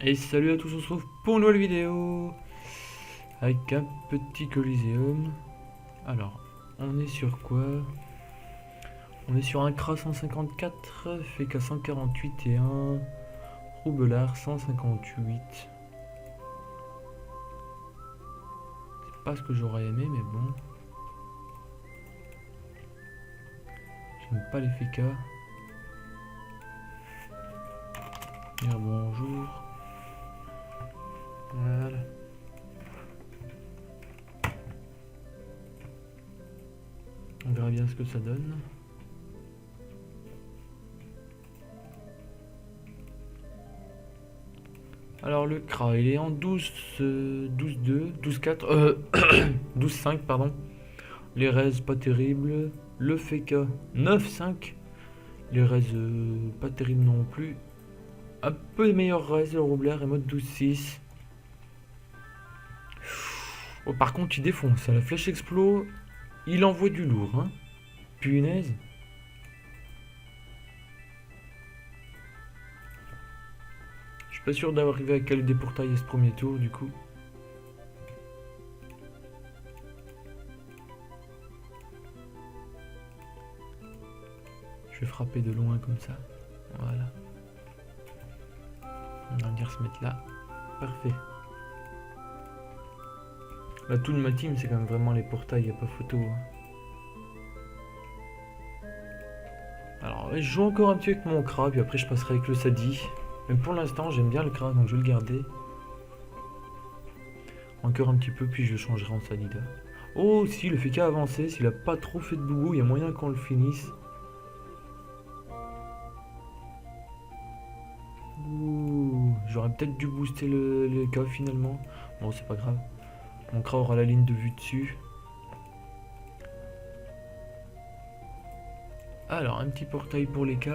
Et salut à tous, on se retrouve pour une nouvelle vidéo avec un petit Coliseum. Alors, on est sur quoi? On est sur un Kra 154, FK 148 et un Roublard 158. C'est pas ce que j'aurais aimé, mais bon. J'aime pas les FK. Dire bonjour. Voilà. On verra bien ce que ça donne. Alors le Kra, il est en 12, 12-2, 12-4, 12-5 pardon. Les raises pas terribles. Le FK 9-5. Les raises pas terribles non plus. Un peu meilleur raise, le roublard et mode 12-6. Oh, par contre il défonce, la flèche explo, il envoie du lourd, hein. Punaise. Je suis pas sûr d'arriver à caler des portails à ce premier tour du coup. Je vais frapper de loin comme ça. Voilà. On va venir se mettre là. Parfait. Là tout de ma team c'est quand même vraiment les portails, y a pas photo, hein. Alors je joue encore un petit avec mon Kra, puis après je passerai avec le Sadi. Mais pour l'instant j'aime bien le Kra donc je vais le garder. Encore un petit peu puis je le changerai en Sadida. Oh si le FK a avancé, s'il a pas trop fait de boubou, il y a moyen qu'on le finisse. Ouh, j'aurais peut-être dû booster le K finalement. Bon c'est pas grave. Mon Kra aura la ligne de vue dessus. Alors un petit portail pour les K.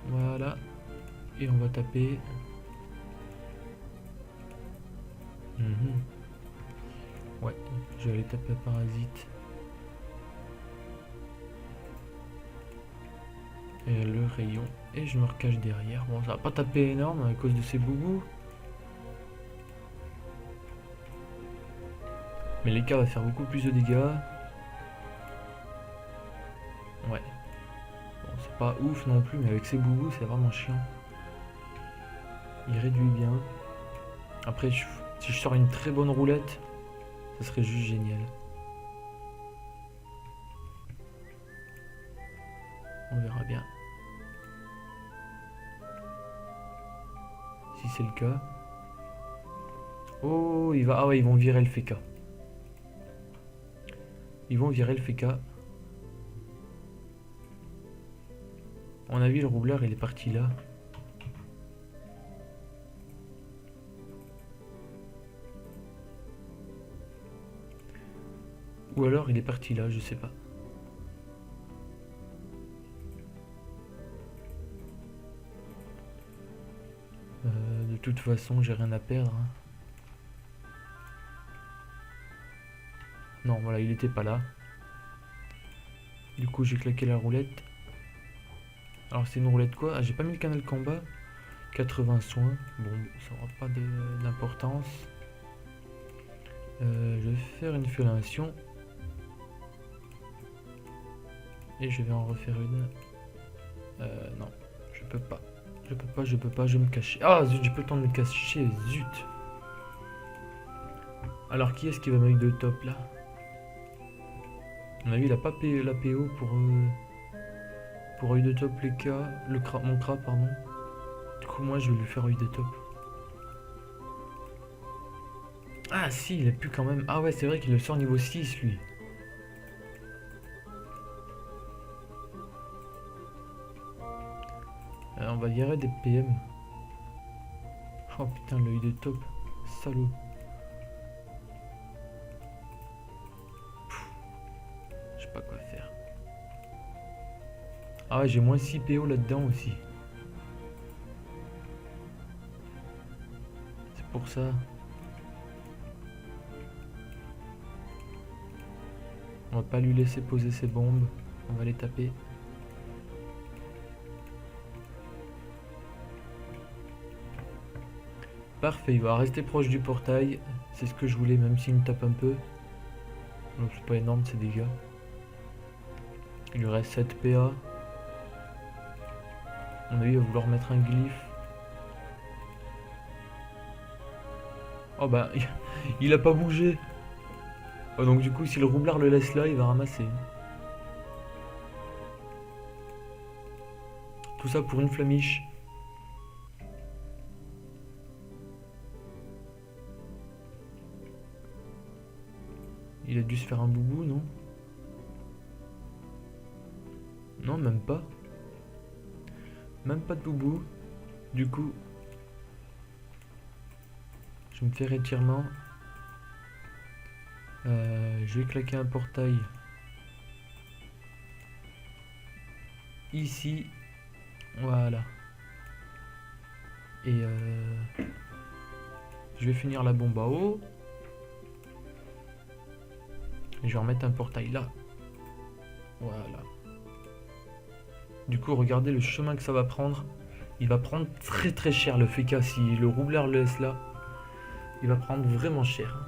Voilà. Et on va taper. Ouais, je vais aller taper un parasite. Et le rayon. Et je me recache derrière. Bon, ça va pas taper énorme à cause de ces boubous. Mais les K va faire beaucoup plus de dégâts. Ouais. Bon, c'est pas ouf non plus, mais avec ces boubous, c'est vraiment chiant. Il réduit bien. Après, si je sors une très bonne roulette, ça serait juste génial. On verra bien. Si c'est le cas. Oh, il va. Ah ouais, ils vont virer le FK. Ils vont virer le FK. À mon avis, le roublard, il est parti là. Ou alors, il est parti là, je sais pas. De toute façon, j'ai rien à perdre, hein. Non, voilà, il était pas là. Du coup, j'ai claqué la roulette. Alors, c'est une roulette quoi? Ah, j'ai pas mis le canal combat. 80 soins. Bon, ça aura pas d'importance. Je vais faire une fellation. Et je vais en refaire une. Non, je peux pas. Je peux pas, je peux pas, je vais me cacher. Ah zut, j'ai pas le temps de me cacher, zut. Alors, qui est-ce qui va m'aider de top là? À mon avis, il a pas payé la PO pour œil de top les cas. Mon Kra, pardon. Du coup, moi, je vais lui faire œil de top. Ah si, il a pu quand même. Ah ouais, c'est vrai qu'il le sort niveau 6 lui. On va virer des PM. Oh putain, l'œil de top. Salaud. Je sais pas quoi faire. Ah ouais, j'ai moins 6 PO là-dedans aussi. C'est pour ça. On va pas lui laisser poser ses bombes. On va les taper. Parfait, il va rester proche du portail. C'est ce que je voulais, même s'il me tape un peu. Donc c'est pas énorme ces dégâts. Il lui reste 7 PA. À mon avis, il va vouloir mettre un glyphe. Oh bah, il a pas bougé. Oh, donc du coup, si le roublard le laisse là, il va ramasser. Tout ça pour une flamiche. Il a dû se faire un boubou, non? Non, même pas. Même pas de boubou. Du coup, je me fais retirement. Je vais claquer un portail. Ici. Voilà. Et je vais finir la bombe à eau. Et je vais remettre un portail là. Voilà. Du coup, regardez le chemin que ça va prendre. Il va prendre très très cher le FK. Si le roublard le laisse là, il va prendre vraiment cher.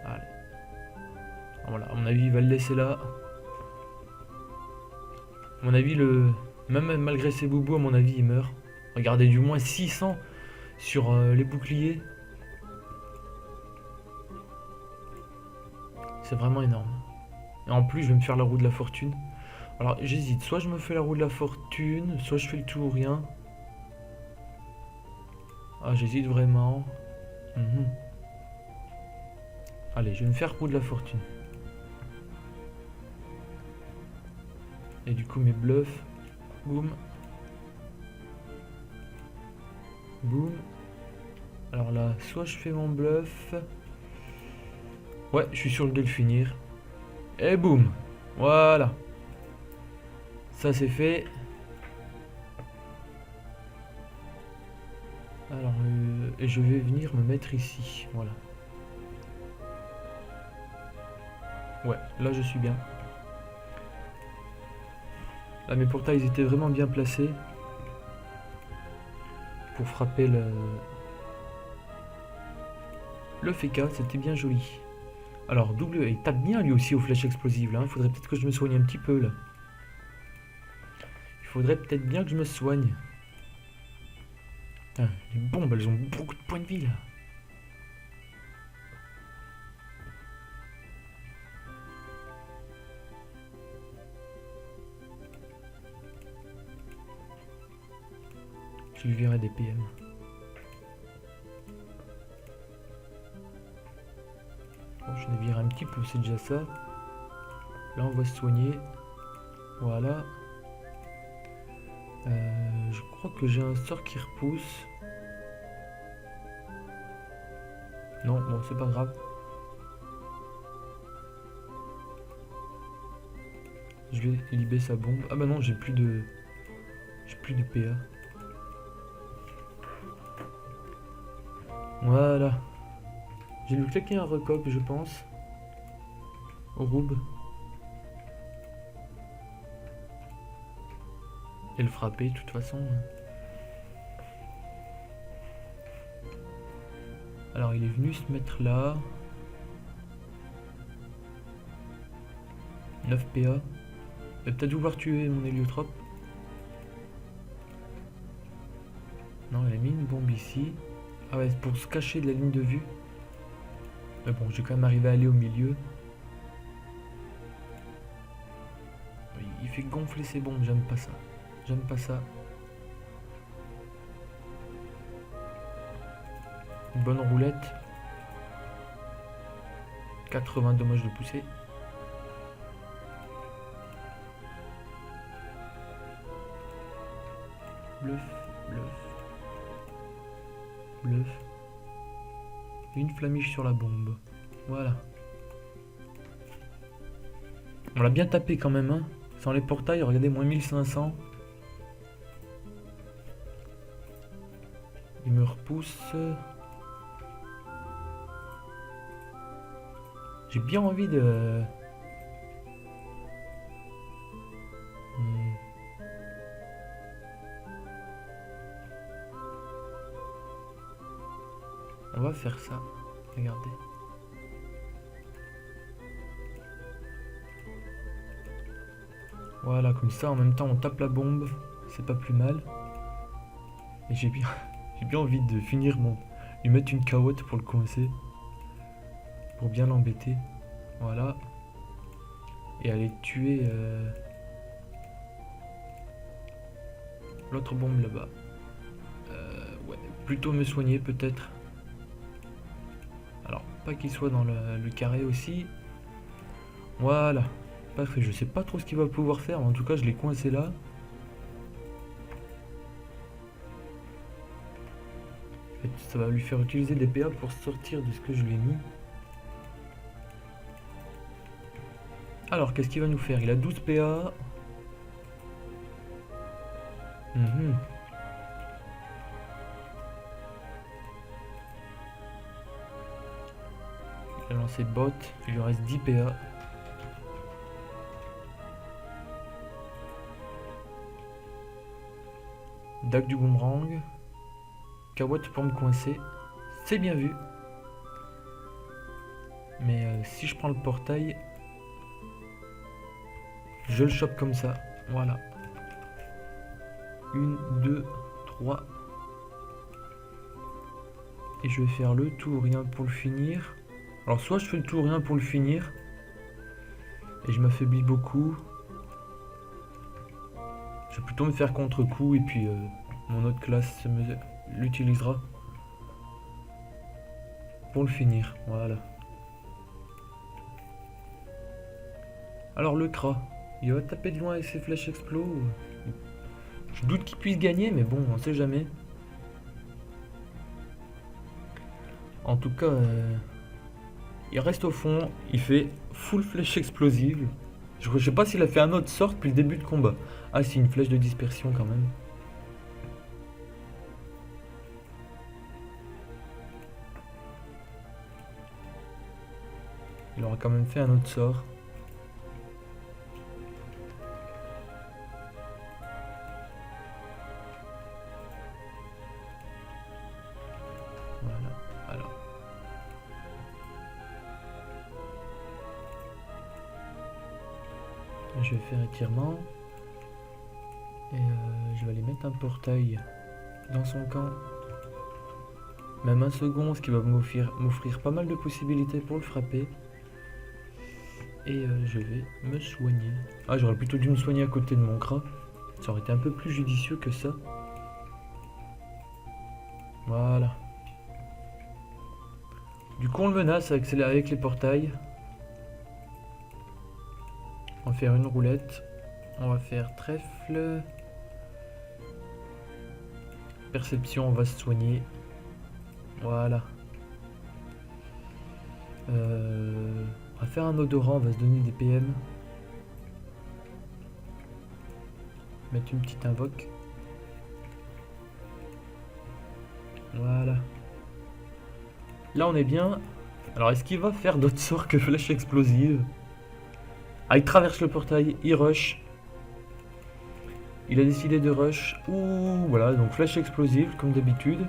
Allez. Voilà, à mon avis, il va le laisser là. À mon avis, même malgré ses boubous, à mon avis, il meurt. Regardez, du moins 600 sur les boucliers. C'est vraiment énorme. Et en plus, je vais me faire la roue de la fortune. Alors, j'hésite. Soit je me fais la roue de la fortune, soit je fais le tout ou rien. Ah, j'hésite vraiment. Allez, je vais me faire roue de la fortune. Et du coup, mes bluffs. Boum. Boum. Alors là, soit je fais mon bluff. Ouais, je suis sûr de le finir. Et boum. Voilà. Ça c'est fait. Alors, et je vais venir me mettre ici. Voilà. Ouais, là je suis bien. Là mes portails ils étaient vraiment bien placés. Pour frapper le FK, c'était bien joli. Alors, double, il tape bien lui aussi aux flèches explosives. Là. Il faudrait peut-être que je me soigne un petit peu là. Il faudrait peut-être bien que je me soigne. Ah, les bombes, elles ont beaucoup de points de vie là. Je lui virerai des PM. Bon, je l'ai viré un petit peu, c'est déjà ça. Là, on va se soigner. Voilà. Je crois que j'ai un sort qui repousse. Non, bon, c'est pas grave. Je vais libérer sa bombe. Ah bah non, j'ai plus de PA. Voilà. J'ai lui claquer un recope, je pense. Au roube. Et le frapper, de toute façon. Alors, il est venu se mettre là. 9 PA. Il va peut-être vouloir tuer mon héliotrope. Non, il a mis une bombe ici. Ah ouais, c'est pour se cacher de la ligne de vue. Mais bon, j'ai quand même arrivé à aller au milieu. Il fait gonfler ses bombes, j'aime pas ça. J'aime pas ça. Une bonne roulette. 80 dommages de poussée. Bluff, bluff. Bluff. Une flamiche sur la bombe. Voilà. On l'a bien tapé quand même, hein. Sans les portails, regardez, moins 1500. Il me repousse. J'ai bien envie de... va faire ça. Regardez. Voilà, comme ça, en même temps, on tape la bombe. C'est pas plus mal. Et j'ai bien, j'ai bien envie de finir lui mettre une carotte pour le coincer. Pour bien l'embêter. Voilà. Et aller tuer l'autre bombe là-bas. Ouais, plutôt me soigner peut-être. Alors, pas qu'il soit dans le carré aussi. Voilà. Parfait, je sais pas trop ce qu'il va pouvoir faire, mais en tout cas je l'ai coincé là. Ça va lui faire utiliser des PA pour sortir de ce que je lui ai mis. Alors, qu'est-ce qu'il va nous faire? Il a 12 PA. Il a lancé bot, il lui reste 10 PA. Dague du boomerang. Carotte pour me coincer. C'est bien vu. Mais si je prends le portail, je le chope comme ça. Voilà. 1, 2, 3. Et je vais faire le tout ou rien pour le finir. Alors soit je fais le tout ou rien pour le finir. Et je m'affaiblis beaucoup. Je vais plutôt me faire contre-coup et puis mon autre classe l'utilisera pour le finir. Voilà. Alors le Kra, il va taper de loin avec ses flèches explos. Je doute qu'il puisse gagner, mais bon, on sait jamais. En tout cas, il reste au fond, il fait full flèche explosive. Je sais pas s'il a fait un autre sort depuis le début de combat. Ah si, une flèche de dispersion quand même. Il aura quand même fait un autre sort. Voilà, alors. Je vais faire étirement. Et je vais aller mettre un portail dans son camp. Même un second, ce qui va m'offrir pas mal de possibilités pour le frapper. Et je vais me soigner. Ah, j'aurais plutôt dû me soigner à côté de mon Kra. Ça aurait été un peu plus judicieux que ça. Voilà. Du coup, on le menace avec les portails. On va faire une roulette. On va faire trèfle. Perception, on va se soigner. Voilà. On va faire un odorant, on va se donner des PM. Mettre une petite invoque. Voilà. Là on est bien. Alors est-ce qu'il va faire d'autres sorts que flèche explosive? Ah, il traverse le portail, il rush. Il a décidé de rush. Ouh, voilà, donc flèche explosive comme d'habitude.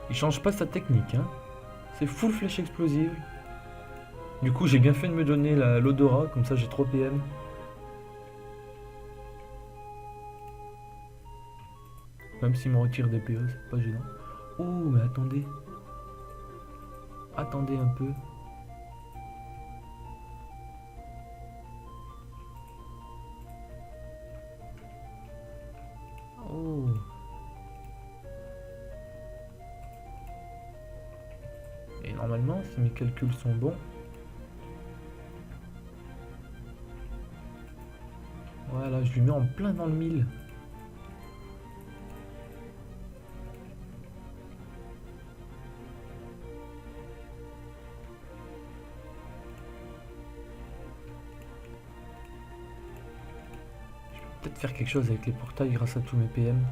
Il change pas sa technique, hein. C'est full flèche explosive. Du coup, j'ai bien fait de me donner l'odorat, comme ça j'ai 3 PM. Même s'il me retire des PE, c'est pas gênant. Oh, mais attendez. Attendez un peu. Oh. Et normalement, si mes calculs sont bons, voilà, je lui mets en plein dans le mille. Je vais peut-être faire quelque chose avec les portails grâce à tous mes PM.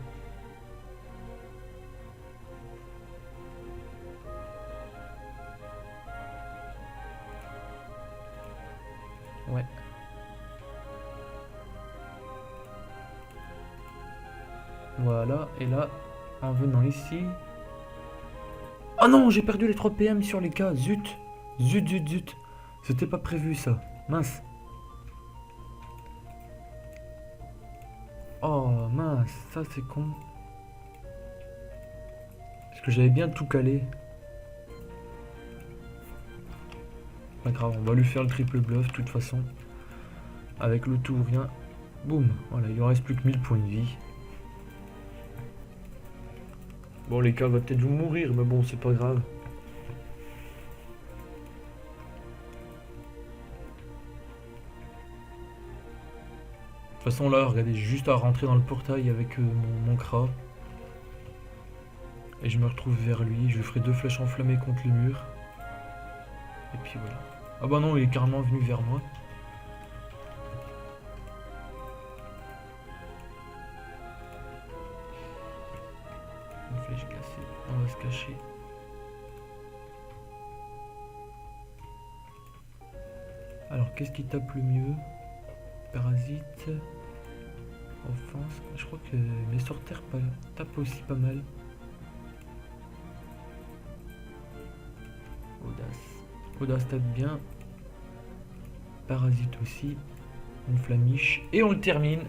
Ouais. Voilà, et là, en venant ici. Oh non, j'ai perdu les 3 PM sur les cas. Zut. Zut, zut, zut. C'était pas prévu ça. Mince. Oh mince, ça c'est con. Parce que j'avais bien tout calé. Pas grave, on va lui faire le triple bluff de toute façon. Avec le tout ou rien. Boum. Voilà, il en reste plus que 1000 points de vie. Bon, les cas va peut-être vous mourir, mais bon, c'est pas grave. De toute façon, là, regardez, j'ai juste à rentrer dans le portail avec mon Kra. Et je me retrouve vers lui. Je lui ferai 2 flèches enflammées contre le mur. Et puis voilà. Ah bah non, il est carrément venu vers moi. Une flèche cassée. On va se cacher. Alors, qu'est-ce qui tape le mieux? Parasite. Offense. Je crois que mes sorteurs tapent aussi pas mal. Audace. Audace tape bien. Parasite aussi. Une flamiche. Et on le termine.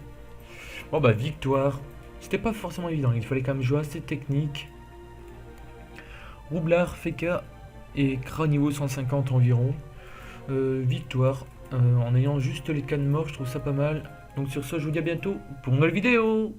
Bon bah victoire. C'était pas forcément évident. Il fallait quand même jouer assez technique. Roublard, Feka et Kra niveau 150 environ. Victoire. En ayant juste les cannes morts, je trouve ça pas mal. Donc sur ce, je vous dis à bientôt pour une nouvelle vidéo.